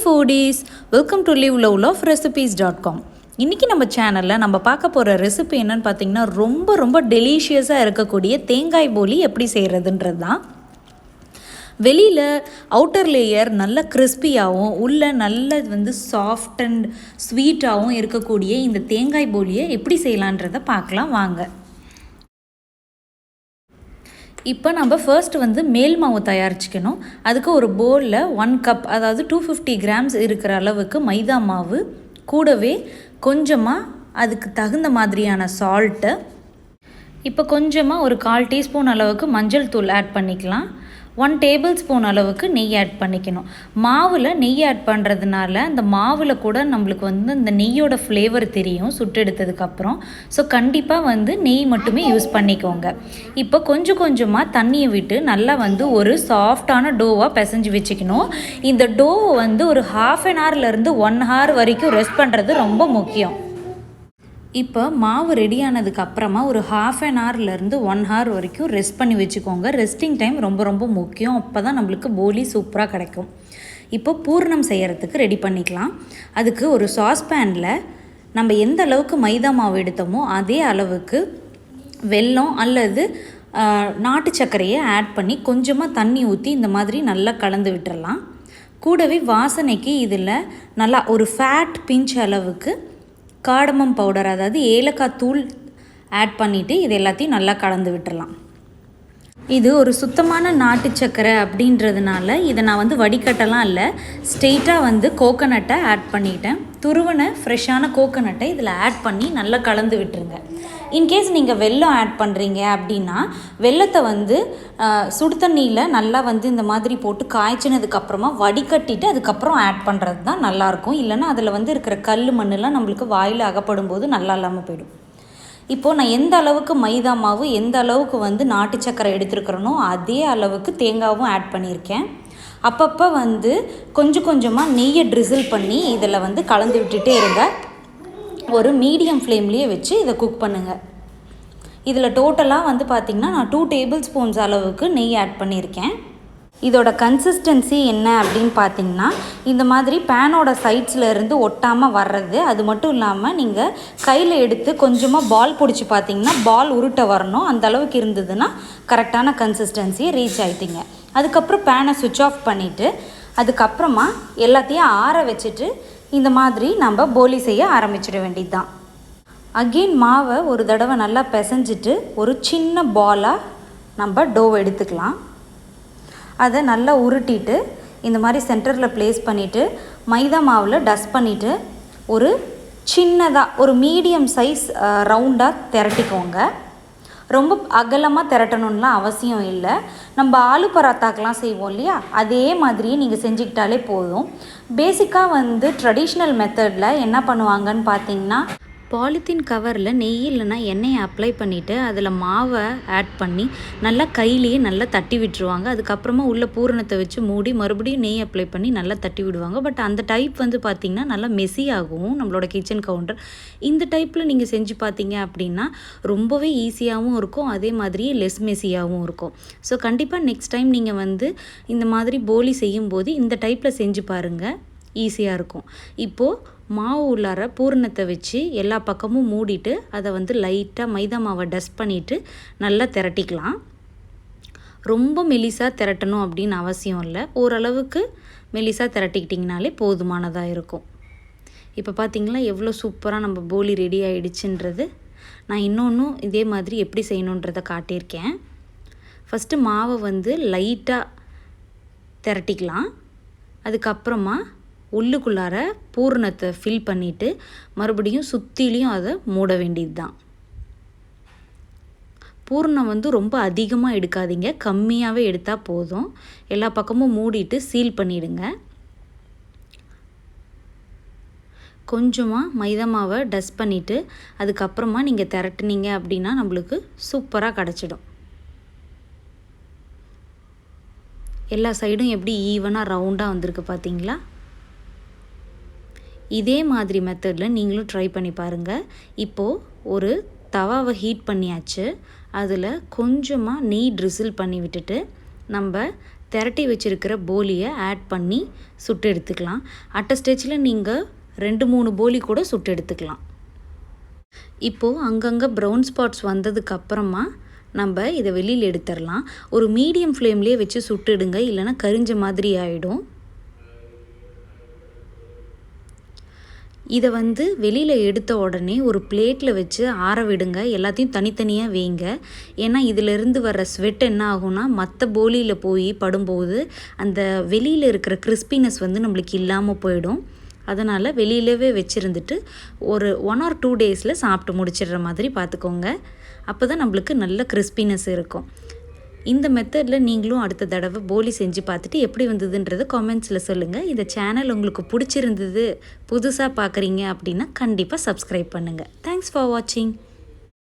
foodies, welcome to liveloverecipes.com. இன்றைக்கி நம்ம சேனலில் நம்ம பார்க்க போகிற ரெசிபி என்னென்னு பார்த்தீங்கன்னா ரொம்ப டெலிஷியஸாக இருக்கக்கூடிய தேங்காய் போலி எப்படி செய்கிறதுன்றது தான். வெளியில் அவுட்டர் லேயர் நல்ல கிறிஸ்பியாகவும் உள்ளே நல்ல சாஃப்ட் அண்ட் ஸ்வீட்டாகவும் இருக்கக்கூடிய இந்த தேங்காய் போலியை எப்படி செய்யலான்றதை பார்க்கலாம் வாங்க. இப்போ நம்ம ஃபர்ஸ்ட் மேல் மாவு தயாரிச்சுக்கணும். அதுக்கு ஒரு பவுலில் 1 கப் அதாவது 250 கிராம்ஸ் இருக்கிற அளவுக்கு மைதா மாவு, கூடவே கொஞ்சமாக அதுக்கு தகுந்த மாதிரியான சால்ட்டு, இப்போ கொஞ்சமாக ஒரு 1/4 டீஸ்பூன் அளவுக்கு மஞ்சள் தூள் ஆட் பண்ணிக்கலாம். 1 டேபிள் ஸ்பூன் அளவுக்கு நெய் ஆட் பண்ணிக்கணும். மாவில் நெய் ஆட் பண்ணுறதுனால அந்த மாவில் கூட நம்மளுக்கு அந்த நெய்யோட ஃப்ளேவர் தெரியும் சுட்டெடுத்ததுக்கப்புறம். ஸோ கண்டிப்பாக நெய் மட்டுமே யூஸ் பண்ணிக்கோங்க. இப்போ கொஞ்சமாக தண்ணியை விட்டு நல்லா ஒரு சாஃப்டான டோவாக பிசைஞ்சு வச்சுக்கணும். இந்த டோவை ஒரு 1/2 ஹவர்லேருந்து 1 ஹவர் வரைக்கும் ரெஸ்ட் பண்ணுறது ரொம்ப முக்கியம். இப்போ மாவு ரெடியானதுக்கு அப்புறமா ஒரு 1/2 ஹவர்லேருந்து 1 ஹவர் வரைக்கும் ரெஸ்ட் பண்ணி வச்சுக்கோங்க. ரெஸ்டிங் டைம் ரொம்ப முக்கியம். அப்போ தான் நம்மளுக்கு போலி சூப்பராக கிடைக்கும். இப்போ பூர்ணம் செய்கிறதுக்கு ரெடி பண்ணிக்கலாம். அதுக்கு ஒரு சாஸ்பேனில் நம்ம எந்த அளவுக்கு மைதா மாவு எடுத்தோமோ அதே அளவுக்கு வெல்லம் அல்லது நாட்டு சர்க்கரையை ஆட் பண்ணி கொஞ்சமாக தண்ணி ஊற்றி இந்த மாதிரி நல்லா கலந்து விட்டுறலாம். கூடவே வாசனைக்கு இதில் நல்லா ஒரு ஃபேட் பிஞ்ச் அளவுக்கு காடமம் பவுடர் அதாவது ஏலக்காய் தூள் ஆட் பண்ணிவிட்டு இது எல்லாத்தையும் நல்லா கலந்து விட்டுடலாம். இது ஒரு சுத்தமான நாட்டு சக்கரை அப்படின்றதுனால இதை நான் வடிகட்டலாம் இல்லை, ஸ்ட்ரெயிட்டாக கோகோனட்டை ஆட் பண்ணிட்டேன். துருவனை ஃப்ரெஷ்ஷான கோகோனட்டை இதில் ஆட் பண்ணி நல்லா கலந்து விட்டுருங்க. இன்கேஸ் நீங்கள் வெல்லம் ஆட் பண்ணுறீங்க அப்படின்னா வெல்லத்தை சுடு தண்ணியில் நல்லா இந்த மாதிரி போட்டு காய்ச்சினதுக்கப்புறமா வடிகட்டிட்டு அதுக்கப்புறம் ஆட் பண்ணுறது தான் நல்லாயிருக்கும். இல்லைன்னா அதில் இருக்கிற கல் மண்ணெலாம் நம்மளுக்கு வாயில் அகப்படும் போது நல்லா இல்லாமல் போயிடும். இப்போது நான் எந்த அளவுக்கு மைதா மாவு எந்த அளவுக்கு நாட்டு சக்கரை எடுத்துருக்கிறனோ அதே அளவுக்கு தேங்காவும் ஆட் பண்ணியிருக்கேன். அப்பப்போ கொஞ்சமாக நெய்யை ட்ரிசில் பண்ணி இதில் கலந்து விட்டுட்டே இருங்க. ஒரு மீடியம் ஃப்ளேம்லேயே வச்சு இதை குக் பண்ணுங்கள். இதில் டோட்டலாக பார்த்திங்கன்னா நான் 2 டேபிள் ஸ்பூன்ஸ் அளவுக்கு நெய் ஆட் பண்ணியிருக்கேன். இதோட கன்சிஸ்டன்சி என்ன அப்படின்னு பார்த்திங்கன்னா இந்த மாதிரி பேனோட சைட்ஸில் இருந்து ஒட்டாமல் வர்றது. அது மட்டும் இல்லாமல் நீங்கள் கையில் எடுத்து கொஞ்சமாக பால் பிடிச்சி பார்த்திங்கன்னா பால் உருட்ட வரணும். அந்த அளவுக்கு இருந்ததுன்னா கரெக்டான கன்சிஸ்டன்சியை ரீச் ஆகிட்டிங்க. அதுக்கப்புறம் பேனை சுவிட்ச் ஆஃப் பண்ணிவிட்டு அதுக்கப்புறமா எல்லாத்தையும் ஆற வச்சுட்டு இந்த மாதிரி நம்ம போலி செய்ய ஆரம்பிச்சிட வேண்டியது தான். அகெயின் மாவை ஒரு தடவை நல்லா பிசைஞ்சிட்டு ஒரு சின்ன பாலாக நம்ம டோவை எடுத்துக்கலாம். அதை நல்லா உருட்டிட்டு இந்த மாதிரி சென்டரில் ப்ளேஸ் பண்ணிவிட்டு மைதா மாவில் டஸ்ட் பண்ணிவிட்டு ஒரு சின்னதாக ஒரு மீடியம் சைஸ் ரவுண்டாக திரட்டிக்கோங்க. ரொம்ப அகலமாக திரட்டணும்லாம் அவசியம் இல்லை. நம்ம ஆலு பராத்தாக்கெலாம் செய்வோம் இல்லையா, அதே மாதிரி நீங்கள் செஞ்சுக்கிட்டாலே போதும். பேசிக்காக ட்ரெடிஷ்னல் மெத்தடில் என்ன பண்ணுவாங்கன்னு பார்த்தீங்கன்னா பாலித்தீன் கவரில் நெய் இல்லைன்னா எண்ணெயை அப்ளை பண்ணிவிட்டு அதில் மாவை ஆட் பண்ணி நல்லா கையிலேயே நல்லா தட்டி விட்டுருவாங்க. அதுக்கப்புறமா உள்ள பூரணத்தை வச்சு மூடி மறுபடியும் நெய் அப்ளை பண்ணி நல்லா தட்டி விடுவாங்க. பட் அந்த டைப் பார்த்திங்கன்னா நல்லா மெஸி ஆகும் நம்மளோட கிச்சன் கவுண்டர். இந்த டைப்பில் நீங்கள் செஞ்சு பார்த்தீங்க அப்படின்னா ரொம்பவே ஈஸியாகவும் இருக்கும், அதே மாதிரியே லெஸ் மெஸியாகவும் இருக்கும். ஸோ கண்டிப்பாக நெக்ஸ்ட் டைம் நீங்கள் இந்த மாதிரி போலி செய்யும்போது இந்த டைப்பில் செஞ்சு பாருங்கள், ஈஸியாக இருக்கும். இப்போது மாவு உள்ளார பூரணத்தை வச்சு எல்லா பக்கமும் மூடிட்டு அதை லைட்டாக மைதா மாவை டஸ்ட் பண்ணிவிட்டு நல்லா திரட்டிக்கலாம். ரொம்ப மெலிசாக திரட்டணும் அப்படின்னு அவசியம் இல்லை, ஓரளவுக்கு மெலிசாக திரட்டிக்கிட்டிங்கனாலே போதுமானதாக இருக்கும். இப்போ பார்த்திங்களா எவ்வளோ சூப்பராக நம்ம போலி ரெடி ஆகிடுச்சுன்றது. நான் இன்னொன்றும் இதே மாதிரி எப்படி செய்யணுன்றதை காட்டியிருக்கேன். ஃபஸ்ட்டு மாவை லைட்டாக திரட்டிக்கலாம். அதுக்கப்புறமா உள்ளுக்குள்ளார பூரணத்தை ஃபில் பண்ணிவிட்டு மறுபடியும் சுற்றிலையும் அதை மூட வேண்டியது தான். பூரணம் ரொம்ப அதிகமாக எடுக்காதீங்க, கம்மியாகவே எடுத்தால் போதும். எல்லா பக்கமும் மூடிட்டு சீல் பண்ணிவிடுங்க. கொஞ்சமாக மைதா மாவை டஸ்ட் பண்ணிவிட்டு அதுக்கப்புறமா நீங்கள் திரட்டுனீங்க அப்படின்னா நம்மளுக்கு சூப்பராக கிடச்சிடும். எல்லா சைடும் எப்படி ஈவனாக ரவுண்டாக வந்திருக்கு பார்த்தீங்களா? இதே மாதிரி மெத்தடில் நீங்களும் ட்ரை பண்ணி பாருங்கள். இப்போது ஒரு தவாவை ஹீட் பண்ணியாச்சு. அதில் கொஞ்சமாக நெய் ட்ரிசில் பண்ணி விட்டுட்டு நம்ம திரட்டி வச்சுருக்கிற போலியை ஆட் பண்ணி சுட்டு எடுத்துக்கலாம். அட்ட ஸ்டேஜில் நீங்கள் 2-3 போலி கூட சுட்டு எடுத்துக்கலாம். இப்போது அங்கங்கே ப்ரௌன் ஸ்பாட்ஸ் வந்ததுக்கப்புறமா நம்ம இதை வெளியில் எடுத்துடலாம். ஒரு மீடியம் ஃப்ளேம்லேயே வச்சு சுட்டுடுங்க, இல்லைன்னா கரிஞ்ச மாதிரி ஆகிடும். இதை வெளியில் எடுத்த உடனே ஒரு பிளேட்டில் வச்சு ஆற விடுங்க. எல்லாத்தையும் தனித்தனியாக வைங்க. ஏன்னா இதிலிருந்து வர்ற ஸ்வெட் என்ன ஆகும்னா மற்ற போலியில் போய் படும்போது அந்த வெளியில் இருக்கிற கிறிஸ்பினஸ் நம்மளுக்கு இல்லாமல் போயிடும். அதனால் வெளியிலவே வச்சுருந்துட்டு ஒரு 1 or 2 டேஸில் சாப்பிட்டு முடிச்சிடுற மாதிரி பார்த்துக்கோங்க. அப்போ தான் நம்மளுக்கு நல்ல கிறிஸ்பினஸ் இருக்கும். இந்த மெத்தடில் நீங்களும் அடுத்த தடவை போலி செஞ்சு பார்த்துட்டு எப்படி வந்ததுன்றதை காமெண்ட்ஸில் சொல்லுங்கள். இந்த சேனல் உங்களுக்கு பிடிச்சிருந்தது, புதுசாக பார்க்குறீங்க அப்படின்னா கண்டிப்பாக சப்ஸ்கிரைப் பண்ணுங்கள். தேங்க்ஸ் ஃபார் வாட்சிங்.